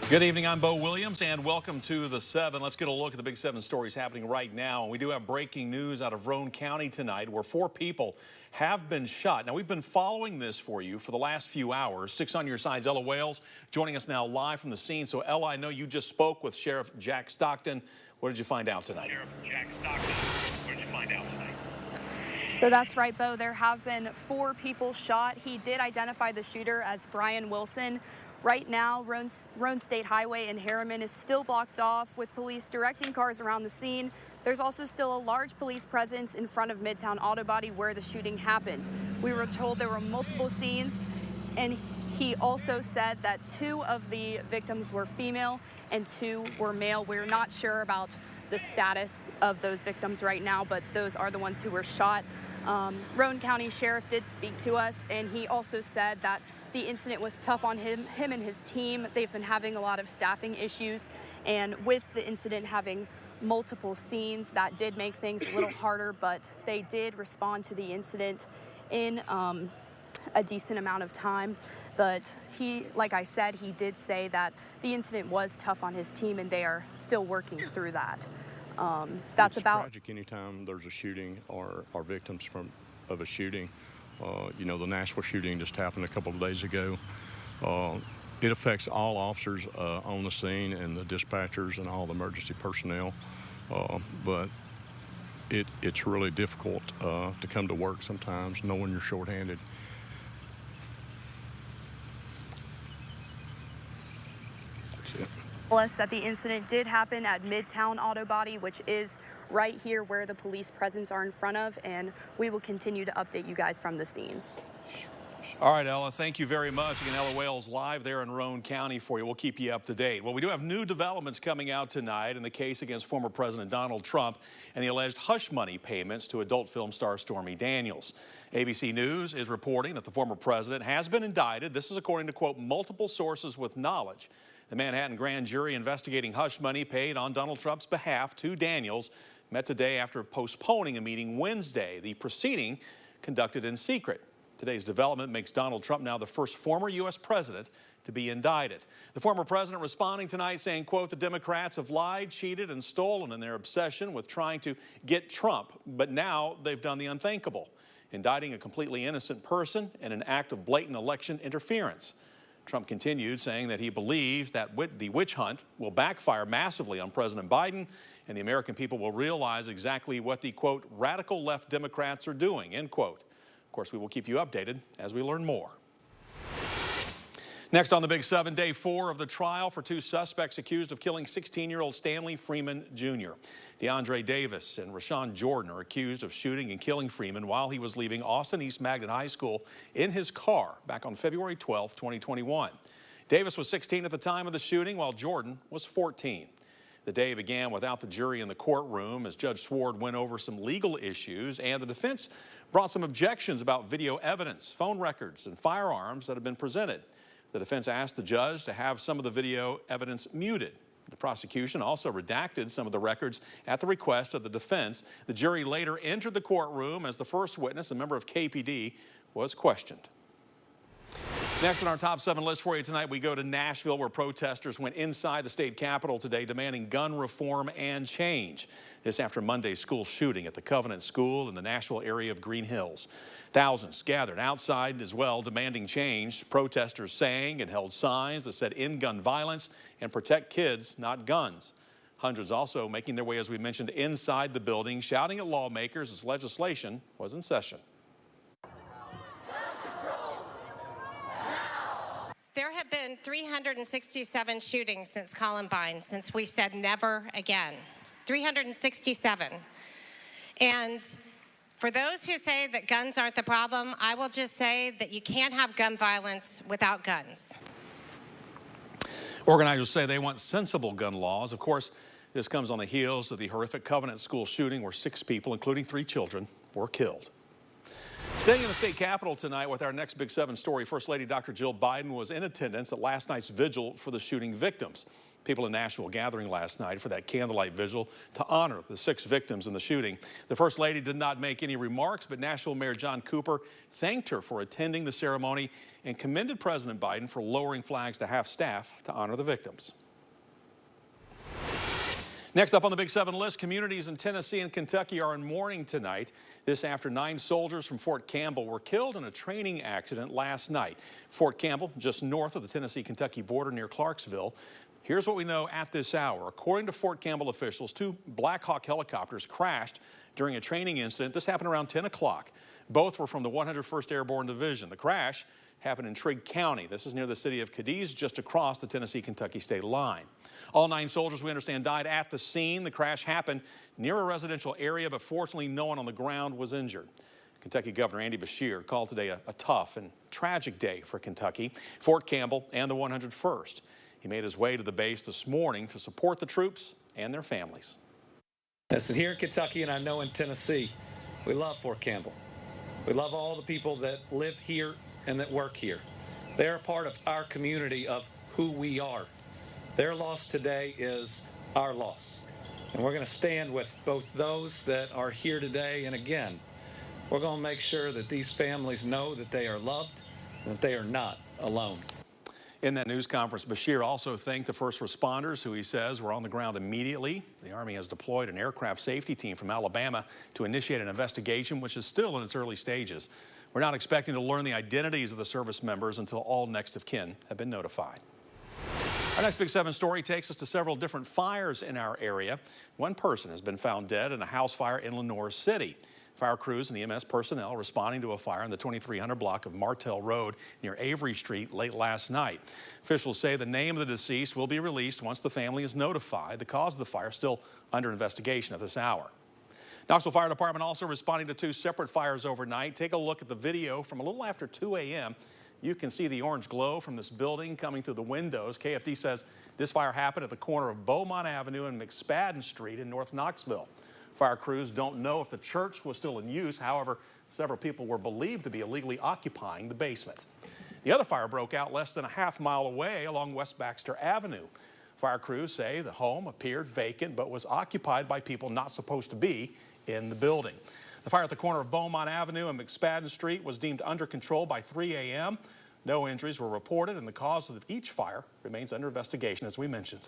Good evening, I'm Bo Williams, and welcome to the 7. Let's get a look at the Big 7 stories happening right now. And we do have breaking news out of Roane County tonight, where 4 people have been shot. Now, we've been following this for you for the last few hours. 6 on your side's Ella Wales joining us now live from the scene. So, Ella, I know you just spoke with Sheriff Jack Stockton. What did you find out tonight? Sheriff Jack Stockton, what did you find out tonight? So that's right, Bo. There have been 4 people shot. He did identify the shooter as Brian Wilson. Right now, Roane State Highway in Harriman is still blocked off with police directing cars around the scene. There's also still a large police presence in front of Midtown Auto Body where the shooting happened. We were told there were multiple scenes, and he also said that 2 of the victims were female and 2 were male. We're not sure about the status of those victims right now, but those are the ones who were shot. Roane County Sheriff did speak to us, and he also said that the incident was tough on him and his team. They've been having a lot of staffing issues, and with the incident having multiple scenes, that did make things a little harder, but they did respond to the incident in a decent amount of time. But he, like I said, he did say that the incident was tough on his team, and they are still working through that. It's tragic anytime there's a shooting or victims of a shooting. You know, the Nashville shooting just happened a couple of days ago. It affects all officers on the scene and the dispatchers and all the emergency personnel. But it's really difficult to come to work sometimes knowing you're shorthanded. That's it. Us that the incident did happen at Midtown Auto Body, which is right here where the police presence are in front of, and we will continue to update you guys from the scene. All right, Ella, thank you very much. Again, Ella Wales live there in Roane County for you. We'll keep you up to date. Well, we do have new developments coming out tonight in the case against former President Donald Trump and the alleged hush money payments to adult film star Stormy Daniels. ABC News is reporting that the former president has been indicted. This is according to, quote, multiple sources with knowledge. The Manhattan grand jury investigating hush money paid on Donald Trump's behalf to Daniels met today after postponing a meeting Wednesday. The proceeding conducted in secret. Today's development makes Donald Trump now the first former U.S. president to be indicted. The former president responding tonight saying, quote, the Democrats have lied, cheated, and stolen in their obsession with trying to get Trump, but now they've done the unthinkable, indicting a completely innocent person in an act of blatant election interference. Trump continued saying that he believes that the witch hunt will backfire massively on President Biden, and the American people will realize exactly what the, quote, radical left Democrats are doing, end quote. Of course, we will keep you updated as we learn more. Next on the Big 7, day 4 of the trial for 2 suspects accused of killing 16-year-old Stanley Freeman Jr. DeAndre Davis and Rashawn Jordan are accused of shooting and killing Freeman while he was leaving Austin East Magnet High School in his car back on February 12, 2021. Davis was 16 at the time of the shooting, while Jordan was 14. The day began without the jury in the courtroom as Judge Sward went over some legal issues, and the defense brought some objections about video evidence, phone records, and firearms that have been presented. The defense asked the judge to have some of the video evidence muted. The prosecution also redacted some of the records at the request of the defense. The jury later entered the courtroom as the first witness, a member of KPD, was questioned. Next on our top 7 list for you tonight, we go to Nashville, where protesters went inside the state capitol today demanding gun reform and change. This after Monday's school shooting at the Covenant School in the Nashville area of Green Hills. Thousands gathered outside as well, demanding change. Protesters sang and held signs that said end gun violence and protect kids, not guns. Hundreds also making their way, as we mentioned, inside the building, shouting at lawmakers as legislation was in session. There have been 367 shootings since Columbine, since we said never again. 367. And for those who say that guns aren't the problem, I will just say that you can't have gun violence without guns. Organizers say they want sensible gun laws. Of course, this comes on the heels of the horrific Covenant School shooting where 6 people, including 3 children, were killed. Staying in the state capitol tonight with our next Big 7 story, First Lady Dr. Jill Biden was in attendance at last night's vigil for the shooting victims. People in Nashville gathering last night for that candlelight vigil to honor the 6 victims in the shooting. The First Lady did not make any remarks, but Nashville Mayor John Cooper thanked her for attending the ceremony and commended President Biden for lowering flags to half-staff to honor the victims. Next up on the Big 7 list, communities in Tennessee and Kentucky are in mourning tonight. This after 9 soldiers from Fort Campbell were killed in a training accident last night. Fort Campbell, just north of the Tennessee-Kentucky border near Clarksville. Here's what we know at this hour. According to Fort Campbell officials, 2 Black Hawk helicopters crashed during a training incident. This happened around 10 o'clock. Both were from the 101st Airborne Division. The crash happened in Trigg County. This is near the city of Cadiz, just across the Tennessee-Kentucky state line. All 9 soldiers, we understand, died at the scene. The crash happened near a residential area, but fortunately no one on the ground was injured. Kentucky Governor Andy Beshear called today a tough and tragic day for Kentucky, Fort Campbell, and the 101st. He made his way to the base this morning to support the troops and their families. Listen, here in Kentucky, and I know in Tennessee, we love Fort Campbell. We love all the people that live here and that work here. They're a part of our community, of who we are. Their loss today is our loss. And we're going to stand with both those that are here today, and again, we're going to make sure that these families know that they are loved and that they are not alone. In that news conference, Beshear also thanked the first responders who he says were on the ground immediately. The Army has deployed an aircraft safety team from Alabama to initiate an investigation, which is still in its early stages. We're not expecting to learn the identities of the service members until all next of kin have been notified. Our next Big 7 story takes us to several different fires in our area. One person has been found dead in a house fire in Lenoir City. Fire crews and EMS personnel responding to a fire in the 2300 block of Martell Road near Avery Street late last night. Officials say the name of the deceased will be released once the family is notified. The cause of the fire is still under investigation at this hour. Knoxville Fire Department also responding to 2 separate fires overnight. Take a look at the video from a little after 2 a.m. You can see the orange glow from this building coming through the windows. KFD says this fire happened at the corner of Beaumont Avenue and McSpadden Street in North Knoxville. Fire crews don't know if the church was still in use. However, several people were believed to be illegally occupying the basement. The other fire broke out less than a half-mile away along West Baxter Avenue. Fire crews say the home appeared vacant but was occupied by people not supposed to be in the building. The fire at the corner of Beaumont Avenue and McSpadden Street was deemed under control by 3 a.m. No injuries were reported, and the cause of each fire remains under investigation, as we mentioned.